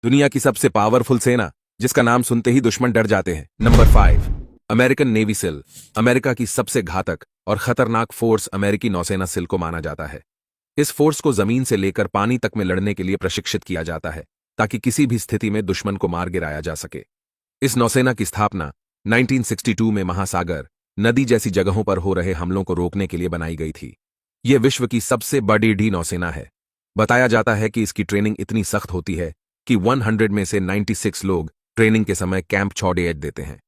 दुनिया की सबसे पावरफुल सेना जिसका नाम सुनते ही दुश्मन डर जाते हैं। नंबर 5, अमेरिकन नेवी सिल। अमेरिका की सबसे घातक और खतरनाक फोर्स अमेरिकी नौसेना सिल को माना जाता है। इस फोर्स को जमीन से लेकर पानी तक में लड़ने के लिए प्रशिक्षित किया जाता है ताकि किसी भी स्थिति में दुश्मन को मार गिराया जा सके। इस नौसेना की स्थापना 1962 में महासागर, नदी जैसी जगहों पर हो रहे हमलों को रोकने के लिए बनाई गई थी। यह विश्व की सबसे बड़ी नौसेना है। बताया जाता है कि इसकी ट्रेनिंग इतनी सख्त होती है कि 100 में से 96 लोग ट्रेनिंग के समय कैंप छोड़ देते हैं।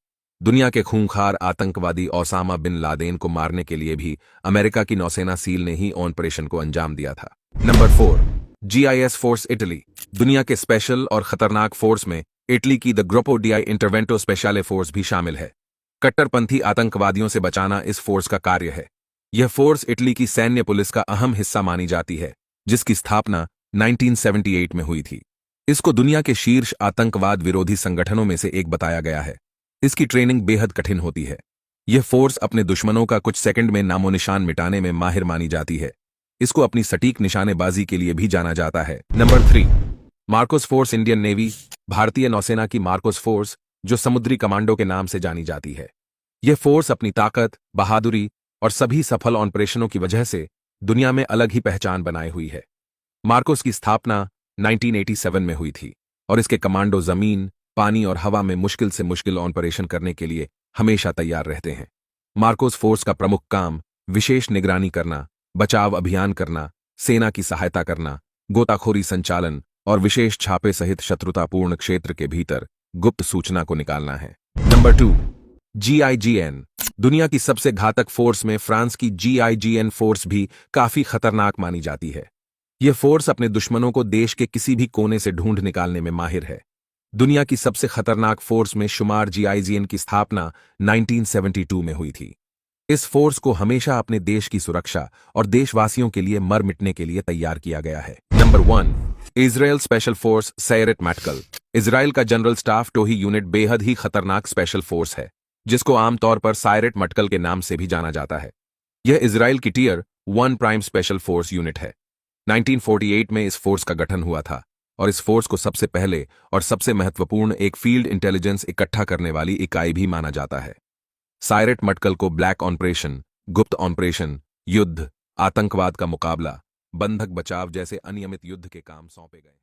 दुनिया के खूंखार आतंकवादी ओसामा बिन लादेन को मारने के लिए भी अमेरिका की नौसेना सील ने ही ऑपरेशन को अंजाम दिया था। Number 4, GIS force Italy. दुनिया के स्पेशल और खतरनाक फोर्स में इटली की द ग्रुपो डी इंटरवेंटो स्पेशले फोर्स भी शामिल है। कट्टरपंथी आतंकवादियों से बचाना इस फोर्स का कार्य है। यह फोर्स इटली की सैन्य पुलिस का अहम हिस्सा मानी जाती है, जिसकी स्थापना 1978 में हुई थी। इसको दुनिया के शीर्ष आतंकवाद विरोधी संगठनों में से एक बताया गया है। इसकी ट्रेनिंग बेहद कठिन होती है। यह फोर्स अपने दुश्मनों का कुछ सेकंड में नामोनिशान मिटाने में माहिर मानी जाती है। इसको अपनी सटीक निशानेबाजी के लिए भी जाना जाता है। Number 3, Marcos force Indian navy. भारतीय नौसेना की मार्कोस फोर्स, जो समुद्री कमांडो के नाम से जानी जाती है। यह फोर्स अपनी ताकत, बहादुरी और सभी सफल ऑपरेशनों की वजह से दुनिया में अलग ही पहचान बनाए हुई है। मार्कोस की स्थापना 1987 में हुई थी और इसके कमांडो जमीन, पानी और हवा में मुश्किल से मुश्किल ऑपरेशन करने के लिए हमेशा तैयार रहते हैं। मार्कोस फोर्स का प्रमुख काम विशेष निगरानी करना, बचाव अभियान करना, सेना की सहायता करना, गोताखोरी संचालन और विशेष छापे सहित शत्रुतापूर्ण क्षेत्र के भीतर गुप्त सूचना को निकालना है। Number 2, GIGN। दुनिया की सबसे घातक फोर्स में फ्रांस की GIGN फोर्स भी काफी खतरनाक मानी जाती है। यह फोर्स अपने दुश्मनों को देश के किसी भी कोने से ढूंढ निकालने में माहिर है। दुनिया की सबसे खतरनाक फोर्स में शुमार GIGN की स्थापना 1972 में हुई थी। इस फोर्स को हमेशा अपने देश की सुरक्षा और देशवासियों के लिए मर मिटने के लिए तैयार किया गया है। Number 1, Israel special force Sayeret Matkal. Israel का जनरल स्टाफ टोही यूनिट बेहद ही खतरनाक स्पेशल फोर्स है, जिसको आमतौर पर सायरेट मटकल के नाम से भी जाना जाता है। यह इजराइल की tier 1 prime special force unit है। 1948 में इस फोर्स का गठन हुआ था और इस फोर्स को सबसे पहले और सबसे महत्वपूर्ण एक फील्ड इंटेलिजेंस इकट्ठा करने वाली इकाई भी माना जाता है। सायरेट मटकल को ब्लैक ऑपरेशन, गुप्त ऑपरेशन, युद्ध, आतंकवाद का मुकाबला, बंधक बचाव जैसे अनियमित युद्ध के काम सौंपे गए।